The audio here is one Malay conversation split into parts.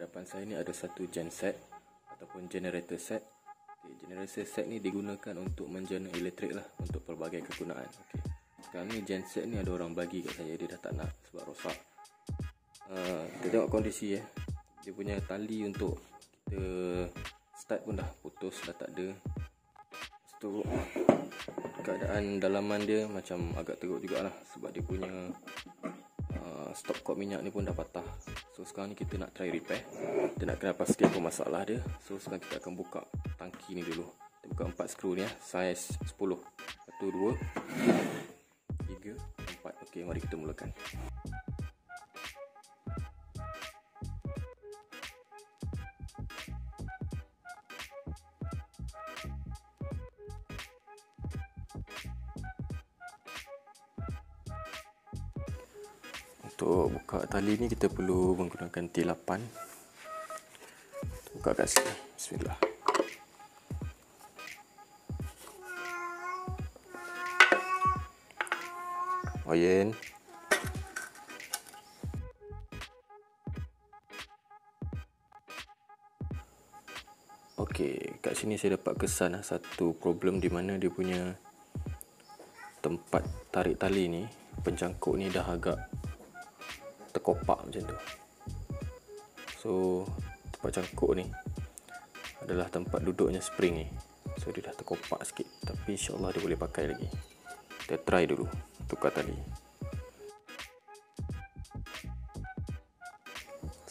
hadapan saya ni ada satu genset ataupun generator set. Generator set ni digunakan untuk menjana elektrik lah, untuk pelbagai kegunaan. Sekarang ni genset ni ada orang bagi kat saya, dia dah tak nak sebab rosak. Kita tengok kondisi dia punya tali untuk kita start pun dah putus, dah tak ada. Lepas tu keadaan dalaman dia macam agak teruk jugalah, sebab dia punya stop cord minyak ni pun dah patah. So sekarang ni kita nak try repair. Kita nak kena pastikan apa masalah dia. So sekarang kita akan buka tangki ni dulu. Kita buka 4 skru ni saiz 10. 1, 2, 3, 4. Okey, mari kita mulakan. Untuk buka tali ni kita perlu menggunakan T8. Buka kat sini. Bismillah. Oyen. Okey, kat sini saya dapat kesan satu problem di mana dia punya tempat tarik tali ni, pencangkuk ni dah agak terkopak macam tu. So tempat cangkuk ni adalah tempat duduknya spring ni. So dia dah terkopak sikit, tapi insyaAllah dia boleh pakai lagi. Kita try dulu tukar tali.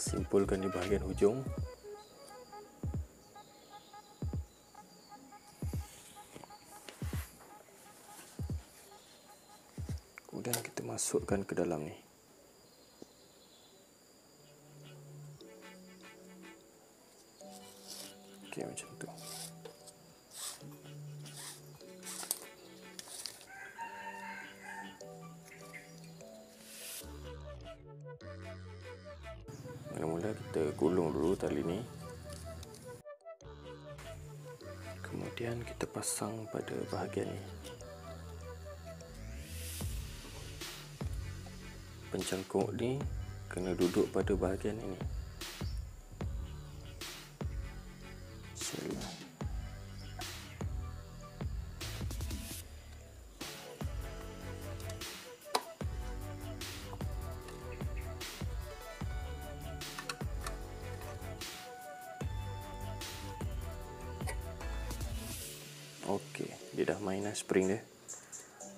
Simpulkan di bahagian hujung. Kemudian kita masukkan ke dalam ni. Okey, macam tu. Mula-mula kita gulung dulu tali ni. Kemudian kita pasang pada bahagian ni. Pencangkuk ni kena duduk pada bahagian ini. Bismillah. Okey, dia dah main spring dia.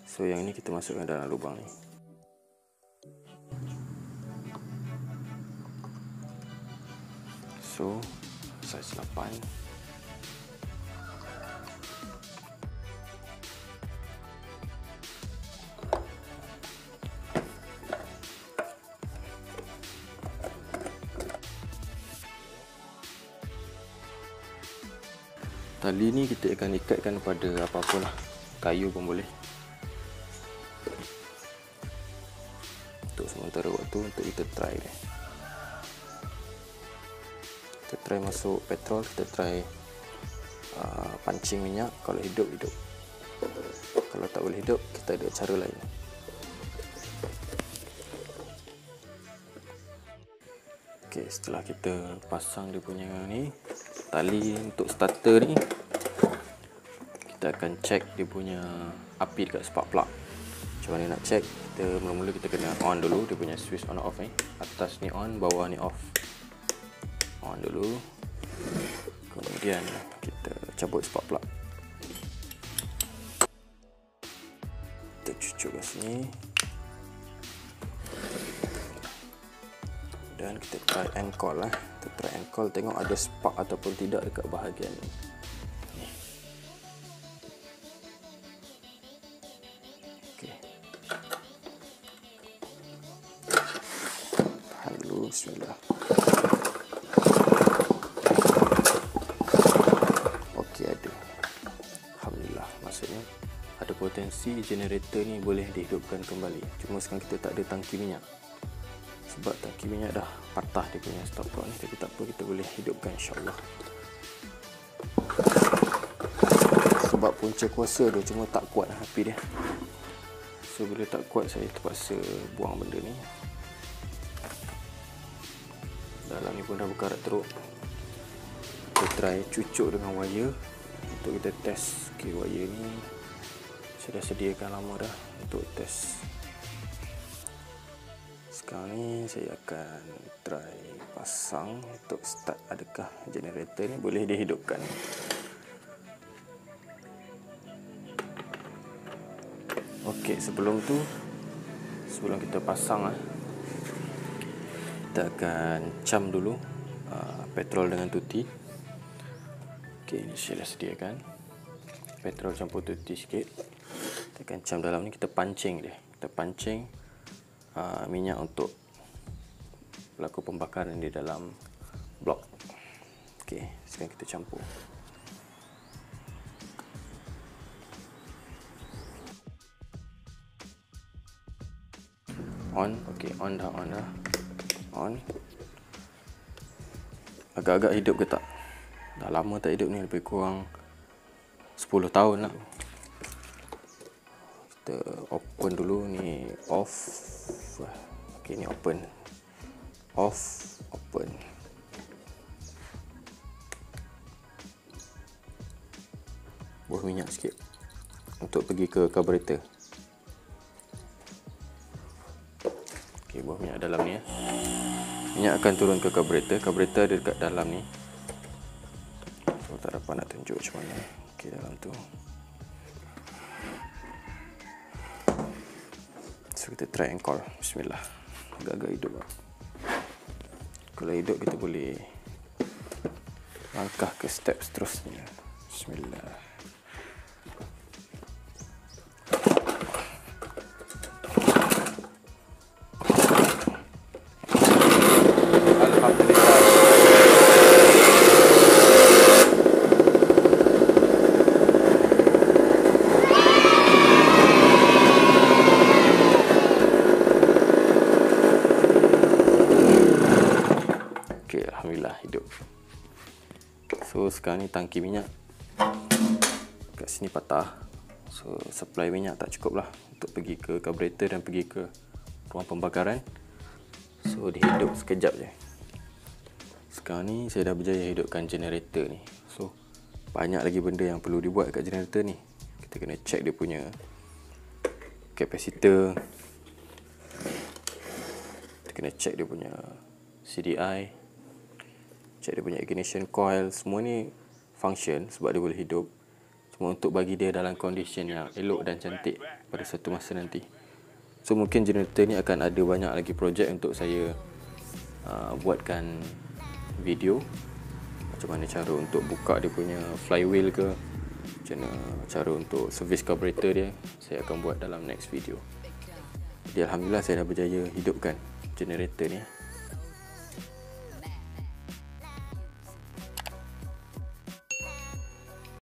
So yang ini kita masukkan dalam lubang ni. So saiz 8. Tali ni kita akan ikatkan pada apa-apalah, kayu pun boleh. Untuk sementara waktu, untuk kita try ni. Kita try masuk petrol, kita try pancing minyak. Kalau hidup, hidup. Kalau tak boleh hidup, kita ada cara lain. Okey, setelah kita pasang dia punya ni, tali untuk starter ni, kita akan check dia punya api dekat spark plug. Macam mana nak check? Kita mula-mula kita kena on dulu dia punya switch on off ni. Atas ni on, bawah ni off. On dulu. Kemudian kita cabut spark plug. Kita cucuk kat sini. Dan kita try ankle lah. Kita try ankle, tengok ada spark ataupun tidak dekat bahagian ni. Okey. Tahan dulu, bismillah. Okey, ada. Alhamdulillah, maksudnya ada potensi generator ni boleh dihidupkan kembali. Cuma sekarang kita tak ada tangki minyak. Sebab tangki minyak dah patah dia punya stop cord ni. Tapi tak apa, kita boleh hidupkan insyaAllah. Sebab punca kuasa dia, cuma tak kuat api dia. So bila tak kuat, saya terpaksa buang benda ni. Dalam ni pun dah berkarat teruk. Kita try cucuk dengan wire untuk kita test. Okay, wire ni saya dah sediakan lama dah untuk test. Sekarang ni saya akan try pasang untuk start adakah generator ni boleh dihidupkan. Okey, sebelum kita pasang kita akan cam dulu petrol dengan tuti. Okey, ini saya dah sediakan petrol campur tuti sikit. Kita akan cam dalam ni, kita pancing dia. Kita pancing minyak untuk berlaku pembakaran di dalam blok. Okey, sekarang kita campur. On. Okey, on dah. On. Agak-agak hidup ke tak? Dah lama tak hidup ni, lebih kurang 10 tahun lah. Kita open dulu ni, off. Okey, ni open. Off, open. Buah minyak sikit untuk pergi ke karburator. Okey, buah minyak dalam ni Minyak akan turun ke karburator. Karburator ada dekat dalam ni. So tak dapat nak tunjuk macam mana. Okey, dalam tu. So kita try and call. Bismillah. Agak-agak hidup lah. Kalau hidup kita boleh langkah ke step seterusnya. Bismillah. Alhamdulillah hidup. So sekarang ni tangki minyak kat sini patah. So supply minyak tak cukup lah untuk pergi ke karburator dan pergi ke ruang pembakaran. So dihidup sekejap je. Sekarang ni saya dah berjaya hidupkan generator ni. So banyak lagi benda yang perlu dibuat kat generator ni. Kita kena check dia punya kapasitor. Kita kena check dia punya CDI, check dia punya ignition coil. Semua ni function sebab dia boleh hidup. Semua untuk bagi dia dalam condition yang elok dan cantik pada satu masa nanti. So mungkin generator ni akan ada banyak lagi projek untuk saya buatkan video. Macam mana cara untuk buka dia punya flywheel ke, macam mana cara untuk service karburator dia, saya akan buat dalam next video. Jadi alhamdulillah saya dah berjaya hidupkan generator ni.